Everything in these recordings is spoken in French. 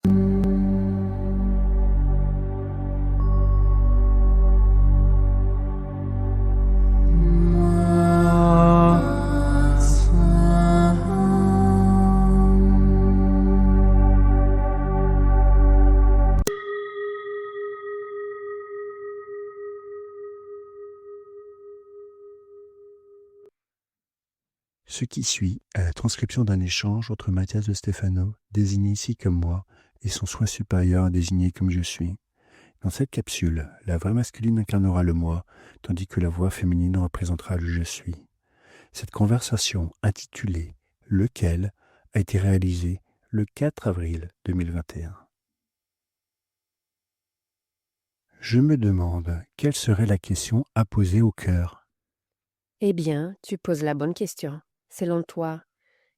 Ce qui suit est la transcription d'un échange entre Mathias de Stefano, désigné ici comme moi, et son soi supérieur désigné comme je suis. Dans cette capsule, la voix masculine incarnera le moi, tandis que la voix féminine représentera le je suis. Cette conversation, intitulée « Lequel ?» a été réalisée le 4 avril 2021. Je me demande quelle serait la question à poser au cœur. Eh bien, tu poses la bonne question. Selon toi,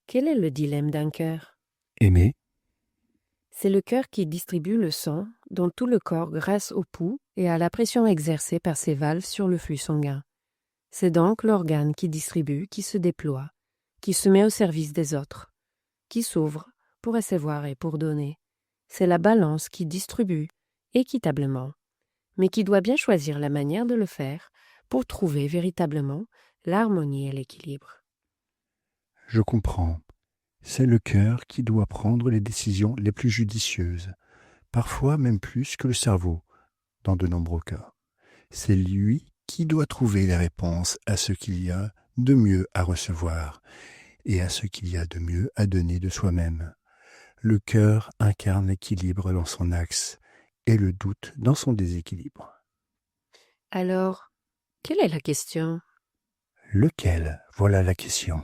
quel est le dilemme d'un cœur? Aimer, C'est le cœur qui distribue le sang dans tout le corps grâce au pouls et à la pression exercée par ses valves sur le flux sanguin. C'est donc l'organe qui distribue, qui se déploie, qui se met au service des autres, qui s'ouvre pour recevoir et pour donner. C'est la balance qui distribue équitablement, mais qui doit bien choisir la manière de le faire pour trouver véritablement l'harmonie et l'équilibre. je comprends. C'est le cœur qui doit prendre les décisions les plus judicieuses, parfois même plus que le cerveau, dans de nombreux cas. C'est lui qui doit trouver les réponses à ce qu'il y a de mieux à recevoir et à ce qu'il y a de mieux à donner de soi-même. Le cœur incarne l'équilibre dans son axe et le doute dans son déséquilibre. Alors, quelle est la question? Lequel? Voilà la question.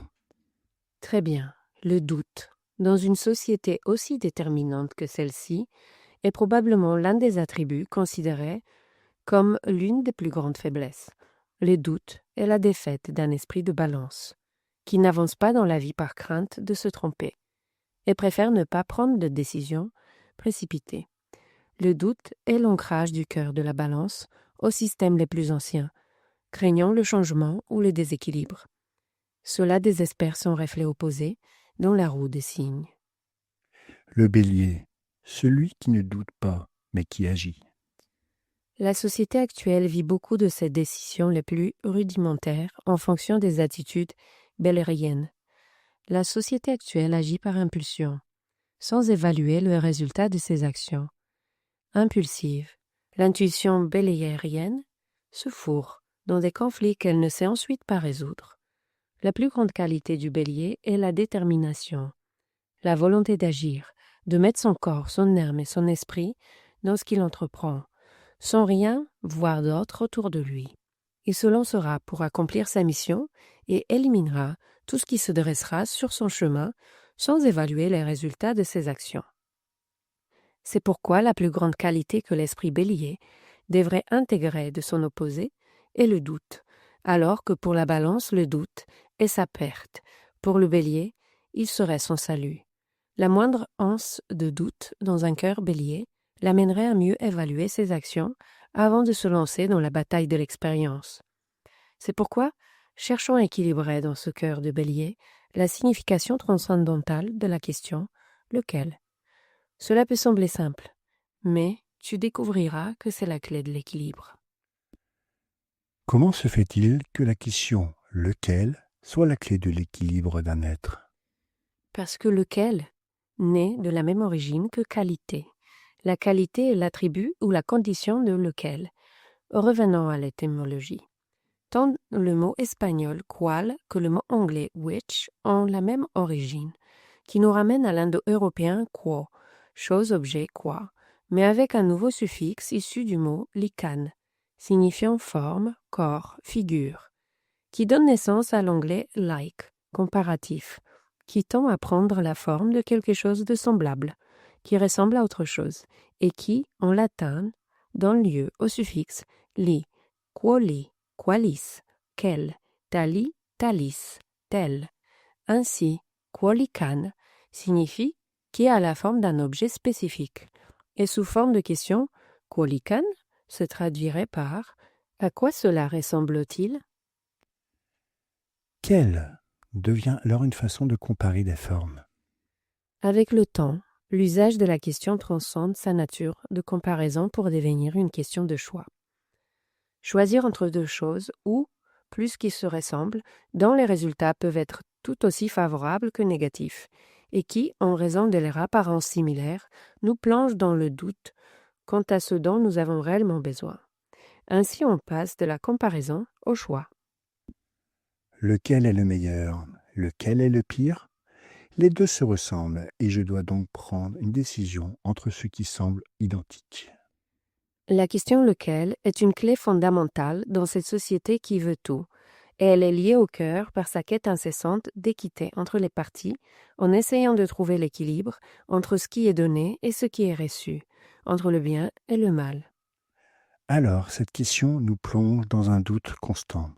Très bien, le doute, dans une société aussi déterminante que celle-ci, est probablement l'un des attributs considérés comme l'une des plus grandes faiblesses. Le doute est la défaite d'un esprit de balance, qui n'avance pas dans la vie par crainte de se tromper, et préfère ne pas prendre de décision précipitée. Le doute est l'ancrage du cœur de la balance aux systèmes les plus anciens, craignant le changement ou le déséquilibre. Cela désespère son reflet opposé dans la roue des signes. Le bélier, celui qui ne doute pas, mais qui agit. La société actuelle vit beaucoup de ses décisions les plus rudimentaires en fonction des attitudes bellériennes. La société actuelle agit par impulsion, sans évaluer le résultat de ses actions. Impulsive, l'intuition belliérienne se fourre dans des conflits qu'elle ne sait ensuite pas résoudre. La plus grande qualité du bélier est la détermination, la volonté d'agir, de mettre son corps, son âme et son esprit dans ce qu'il entreprend, sans rien voir d'autre autour de lui. Il se lancera pour accomplir sa mission et éliminera tout ce qui se dressera sur son chemin sans évaluer les résultats de ses actions. C'est pourquoi la plus grande qualité que l'esprit bélier devrait intégrer de son opposé est le doute, alors que pour la balance, le doute est sa perte. Pour le bélier, il serait son salut. La moindre once de doute dans un cœur bélier l'amènerait à mieux évaluer ses actions avant de se lancer dans la bataille de l'expérience. C'est pourquoi cherchons à équilibrer dans ce cœur de bélier la signification transcendantale de la question « lequel ?» Cela peut sembler simple, mais tu découvriras que c'est la clé de l'équilibre. Comment se fait-il que la question « lequel ?» soit la clé de l'équilibre d'un être? Parce que lequel naît de la même origine que qualité. La qualité est l'attribut ou la condition de lequel. Revenons à l'étymologie. Tant le mot espagnol qual que le mot anglais which ont la même origine, qui nous ramène à l'indo-européen quo, chose, objet, quoi, mais avec un nouveau suffixe issu du mot lican, signifiant forme, corps, figure, qui donne naissance à l'anglais like, comparatif, qui tend à prendre la forme de quelque chose de semblable, qui ressemble à autre chose, et qui, en latin, donne lieu au suffixe li, quali, qualis, quel, tali, talis, tel. Ainsi, qualican signifie qui a la forme d'un objet spécifique, et sous forme de question, qualican se traduirait par à quoi cela ressemble-t-il? Quel devient alors une façon de comparer des formes. Avec le temps, L'usage de la question transcende sa nature de comparaison pour devenir une question de choix. Choisir entre deux choses ou, plus qui se ressemblent, dont les résultats peuvent être tout aussi favorables que négatifs, et qui, en raison de leur apparence similaire, nous plongent dans le doute quant à ce dont nous avons réellement besoin. Ainsi on passe de la comparaison au choix. Lequel est le meilleur? Lequel est le pire? Les deux se ressemblent et je dois donc prendre une décision entre ceux qui semblent identiques. La question lequel est une clé fondamentale dans cette société qui veut tout, et elle est liée au cœur par sa quête incessante d'équité entre les parties, en essayant de trouver l'équilibre entre ce qui est donné et ce qui est reçu, entre le bien et le mal. Alors, cette question nous plonge dans un doute constant.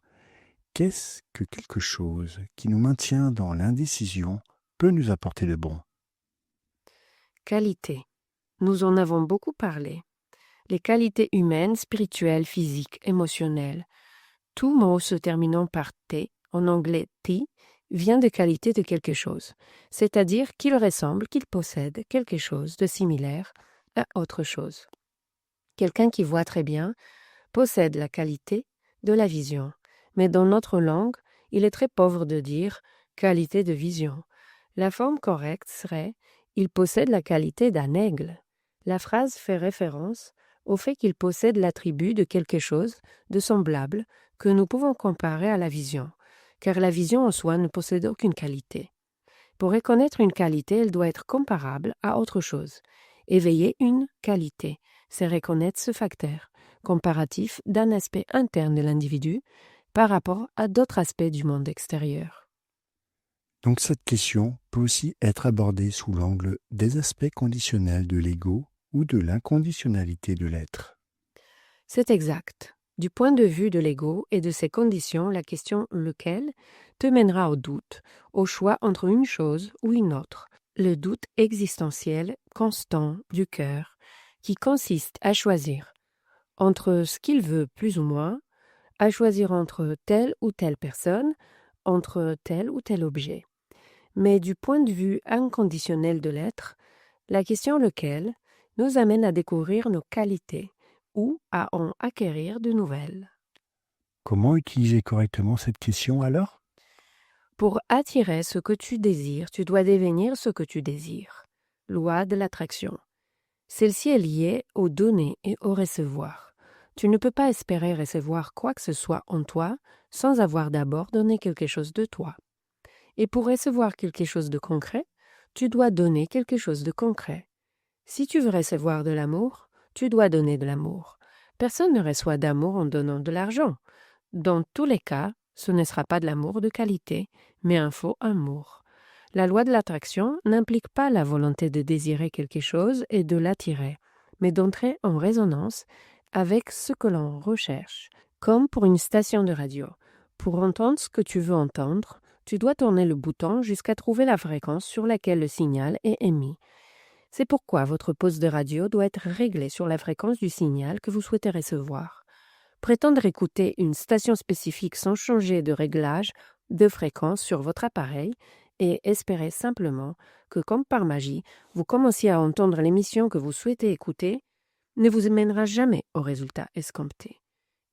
Qu'est-ce que quelque chose qui nous maintient dans l'indécision peut nous apporter de bon? Qualité. Nous en avons beaucoup parlé. Les qualités humaines, spirituelles, physiques, émotionnelles. Tout mot se terminant par T, en anglais T, vient de qualité de quelque chose, c'est-à-dire qu'il ressemble, qu'il possède quelque chose de similaire à autre chose. Quelqu'un qui voit très bien possède la qualité de la vision, mais dans notre langue, il est très pauvre de dire qualité de vision. La forme correcte serait il possède la qualité d'un aigle. La phrase fait référence au fait qu'il possède l'attribut de quelque chose de semblable que nous pouvons comparer à la vision, car la vision en soi ne possède aucune qualité. Pour reconnaître une qualité, elle doit être comparable à autre chose. Éveiller une qualité, c'est reconnaître ce facteur comparatif d'un aspect interne de l'individu par rapport à d'autres aspects du monde extérieur. Donc cette question peut aussi être abordée sous l'angle des aspects conditionnels de l'ego ou de l'inconditionnalité de l'être. C'est exact. Du point de vue de l'ego et de ses conditions, la question lequel te mènera au doute, au choix entre une chose ou une autre, le doute existentiel constant du cœur, qui consiste à choisir entre ce qu'il veut plus ou moins, à choisir entre telle ou telle personne, entre tel ou tel objet. Mais du point de vue inconditionnel de l'être, la question lequel nous amène à découvrir nos qualités ou à en acquérir de nouvelles. Comment utiliser correctement cette question alors? Pour attirer ce que tu désires, tu dois devenir ce que tu désires. Loi de l'attraction. Celle-ci est liée au donner et au recevoir. Tu ne peux pas espérer recevoir quoi que ce soit en toi sans avoir d'abord donné quelque chose de toi. Et pour recevoir quelque chose de concret, tu dois donner quelque chose de concret. Si tu veux recevoir de l'amour, tu dois donner de l'amour. Personne ne reçoit d'amour en donnant de l'argent. Dans tous les cas, ce ne sera pas de l'amour de qualité, mais un faux amour. La loi de l'attraction n'implique pas la volonté de désirer quelque chose et de l'attirer, mais d'entrer en résonance avec ce que l'on recherche, comme pour une station de radio. Pour entendre ce que tu veux entendre, tu dois tourner le bouton jusqu'à trouver la fréquence sur laquelle le signal est émis. C'est pourquoi votre poste de radio doit être réglé sur la fréquence du signal que vous souhaitez recevoir. Prétendre écouter une station spécifique sans changer de réglage de fréquence sur votre appareil et espérer simplement que, comme par magie, vous commenciez à entendre l'émission que vous souhaitez écouter ne vous mènera jamais au résultat escompté.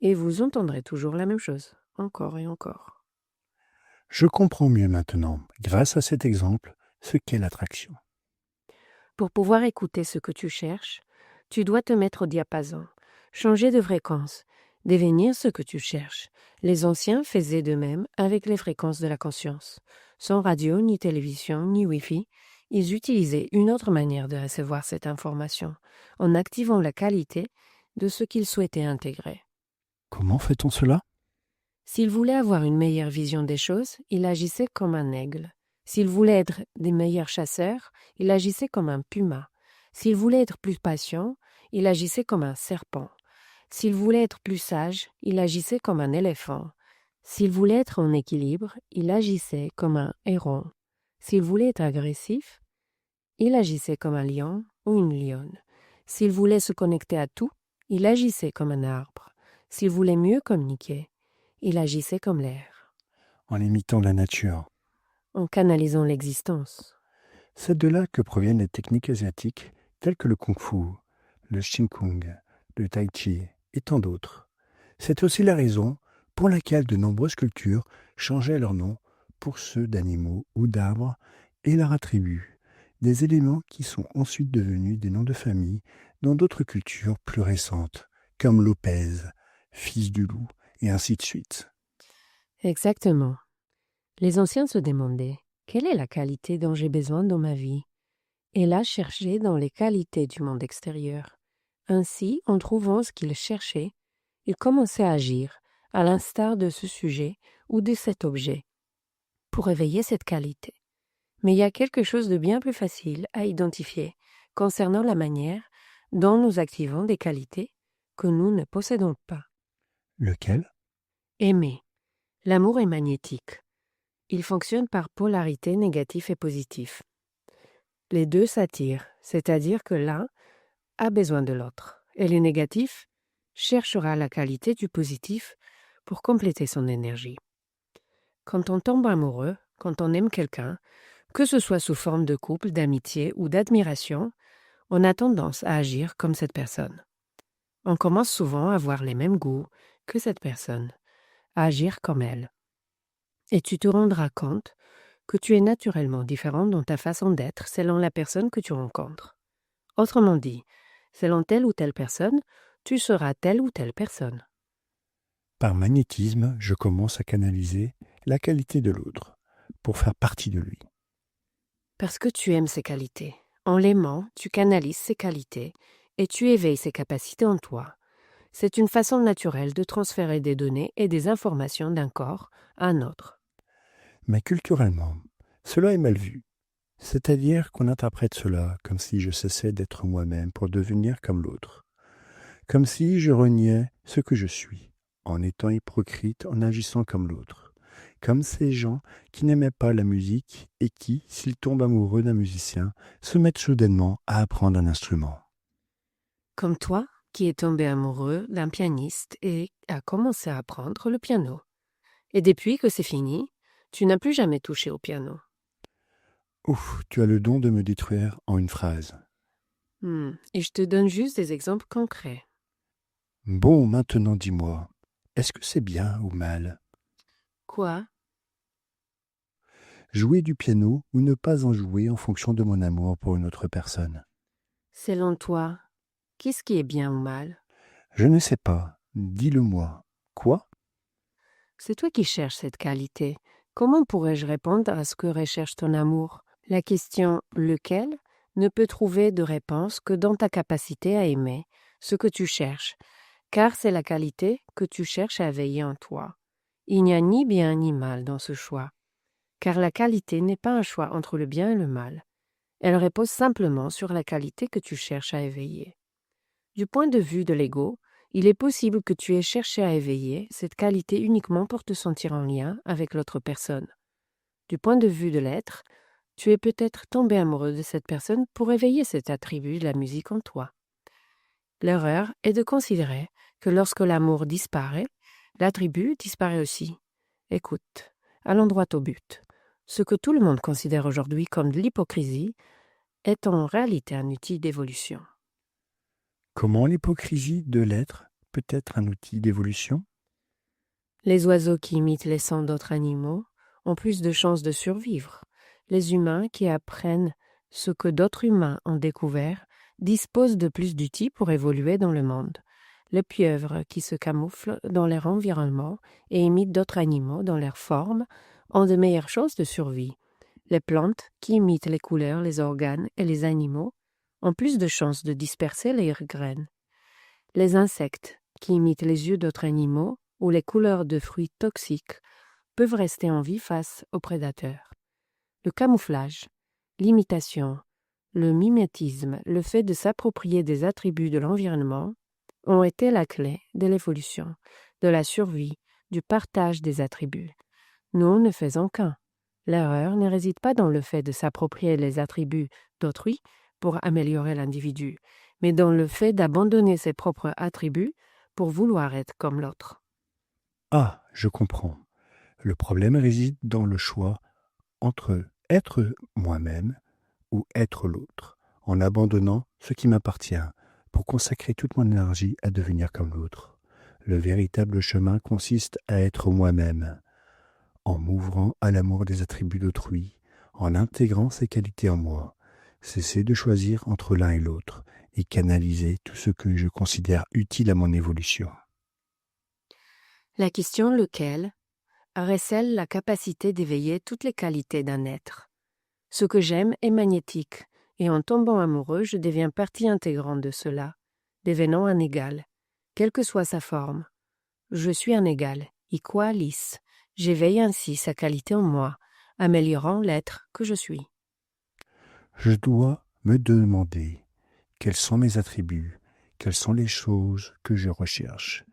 Et vous entendrez toujours la même chose, encore et encore. Je comprends mieux maintenant, grâce à cet exemple, ce qu'est l'attraction. Pour pouvoir écouter ce que tu cherches, tu dois te mettre au diapason, changer de fréquence, devenir ce que tu cherches. Les anciens faisaient de même avec les fréquences de la conscience. Sans radio, ni télévision, ni Wi-Fi, ils utilisaient une autre manière de recevoir cette information, en activant la qualité de ce qu'ils souhaitaient intégrer. Comment fait-on cela? S'ils voulaient avoir une meilleure vision des choses, ils agissaient comme un aigle. S'ils voulaient être des meilleurs chasseurs, ils agissaient comme un puma. S'ils voulaient être plus patients, ils agissaient comme un serpent. S'ils voulaient être plus sages, il agissait comme un éléphant. S'il voulait être en équilibre, il agissait comme un héron. S'il voulait être agressif, il agissait comme un lion ou une lionne. S'il voulait se connecter à tout, il agissait comme un arbre. S'il voulait mieux communiquer, il agissait comme l'air. En imitant la nature. En canalisant l'existence. C'est de là que proviennent les techniques asiatiques telles que le kung-fu, le qigong, le tai chi et tant d'autres. C'est aussi la raison pour laquelle de nombreuses cultures changeaient leur nom pour ceux d'animaux ou d'arbres et leur attribuent des éléments qui sont ensuite devenus des noms de famille dans d'autres cultures plus récentes, comme Lopez, fils du loup, et ainsi de suite. Exactement. Les anciens se demandaient quelle est la qualité dont j'ai besoin dans ma vie, et la cherchaient dans les qualités du monde extérieur. Ainsi, en trouvant ce qu'ils cherchaient, ils commençaient à agir, à l'instar de ce sujet ou de cet objet, pour éveiller cette qualité. Mais il y a quelque chose de bien plus facile à identifier concernant la manière dont nous activons des qualités que nous ne possédons pas. Lequel? Aimer. L'amour est magnétique. Il fonctionne par polarité négatif et positif. Les deux s'attirent, c'est-à-dire que l'un a besoin de l'autre, et le négatif cherchera la qualité du positif pour compléter son énergie. Quand on tombe amoureux, quand on aime quelqu'un, que ce soit sous forme de couple, d'amitié ou d'admiration, on a tendance à agir comme cette personne. On commence souvent à avoir les mêmes goûts que cette personne, à agir comme elle. Et tu te rendras compte que tu es naturellement différent dans ta façon d'être selon la personne que tu rencontres. Autrement dit, selon telle ou telle personne, tu seras telle ou telle personne. Par magnétisme, je commence à canaliser la qualité de l'autre pour faire partie de lui. Parce que tu aimes ses qualités. En l'aimant, tu canalises ses qualités et tu éveilles ses capacités en toi. C'est une façon naturelle de transférer des données et des informations d'un corps à un autre. Mais culturellement, cela est mal vu. C'est-à-dire qu'on interprète cela comme si je cessais d'être moi-même pour devenir comme l'autre. Comme si je reniais ce que je suis, en étant hypocrite, en agissant comme l'autre. Comme ces gens qui n'aimaient pas la musique et qui, s'ils tombent amoureux d'un musicien, se mettent soudainement à apprendre un instrument. Comme toi, qui es tombé amoureux d'un pianiste et a commencé à apprendre le piano. Et depuis que c'est fini, tu n'as plus jamais touché au piano. Ouf, tu as le don de me détruire en une phrase. Et je te donne juste des exemples concrets. Bon, maintenant dis-moi, est-ce que c'est bien ou mal? Quoi? Jouer du piano ou ne pas en jouer en fonction de mon amour pour une autre personne? Selon toi, qu'est-ce qui est bien ou mal? Je ne sais pas, dis-le-moi. Quoi? C'est toi qui cherches cette qualité. Comment pourrais-je répondre à ce que recherche ton amour? La question « lequel » ne peut trouver de réponse que dans ta capacité à aimer ce que tu cherches, car c'est la qualité que tu cherches à éveiller en toi. Il n'y a ni bien ni mal dans ce choix, car la qualité n'est pas un choix entre le bien et le mal. Elle repose simplement sur la qualité que tu cherches à éveiller. Du point de vue de l'ego, il est possible que tu aies cherché à éveiller cette qualité uniquement pour te sentir en lien avec l'autre personne. Du point de vue de l'être, tu es peut-être tombé amoureux de cette personne pour éveiller cet attribut de la musique en toi. L'erreur est de considérer que lorsque l'amour disparaît, l'attribut disparaît aussi. Écoute, allons droit au but. Ce que tout le monde considère aujourd'hui comme de l'hypocrisie est en réalité un outil d'évolution. Comment l'hypocrisie de l'être peut être un outil d'évolution? Les oiseaux qui imitent les sons d'autres animaux ont plus de chances de survivre. Les humains qui apprennent ce que d'autres humains ont découvert disposent de plus d'outils pour évoluer dans le monde. Les pieuvres qui se camouflent dans leur environnement et imitent d'autres animaux dans leur forme ont de meilleures chances de survie. Les plantes qui imitent les couleurs, les organes et les animaux ont plus de chances de disperser leurs graines. Les insectes qui imitent les yeux d'autres animaux ou les couleurs de fruits toxiques peuvent rester en vie face aux prédateurs. Le camouflage, l'imitation, le mimétisme, le fait de s'approprier des attributs de l'environnement ont été la clé de l'évolution, de la survie, du partage des attributs. Nous ne faisons qu'un. L'erreur ne réside pas dans le fait de s'approprier les attributs d'autrui pour améliorer l'individu, mais dans le fait d'abandonner ses propres attributs pour vouloir être comme l'autre. Ah, je comprends. Le problème réside dans le choix entre être moi-même ou être l'autre, en abandonnant ce qui m'appartient pour consacrer toute mon énergie à devenir comme l'autre. Le véritable chemin consiste à être moi-même, en m'ouvrant à l'amour des attributs d'autrui, en intégrant ses qualités en moi, cesser de choisir entre l'un et l'autre et canaliser tout ce que je considère utile à mon évolution. La question lequel recèle la capacité d'éveiller toutes les qualités d'un être. Ce que j'aime est magnétique, et en tombant amoureux, je deviens partie intégrante de cela, devenant un égal, quelle que soit sa forme. Je suis un égal, equalis. J'éveille ainsi sa qualité en moi, améliorant l'être que je suis. Je dois me demander quels sont mes attributs, quelles sont les choses que je recherche,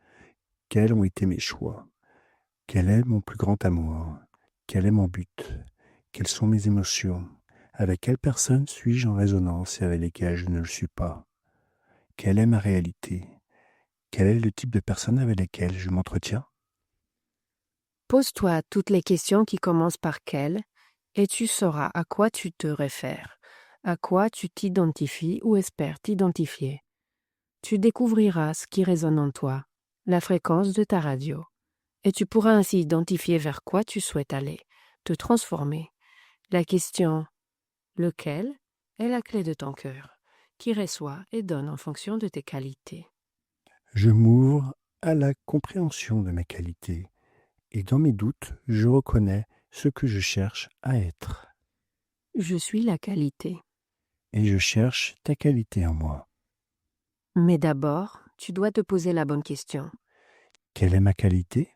quels ont été mes choix, quel est mon plus grand amour, quel est mon but, quelles sont mes émotions, avec quelle personne suis-je en résonance et avec lesquelles je ne le suis pas, quelle est ma réalité, quel est le type de personne avec lesquelles je m'entretiens. Pose-toi toutes les questions qui commencent par quel, et tu sauras à quoi tu te réfères, à quoi tu t'identifies ou espères t'identifier. Tu découvriras ce qui résonne en toi, la fréquence de ta radio, et tu pourras ainsi identifier vers quoi tu souhaites aller, te transformer. La question « lequel ?» est la clé de ton cœur, qui reçoit et donne en fonction de tes qualités. Je m'ouvre à la compréhension de mes qualités, et dans mes doutes, je reconnais ce que je cherche à être. Je suis la qualité. Et je cherche ta qualité en moi. Mais d'abord, tu dois te poser la bonne question. Quelle est ma qualité ?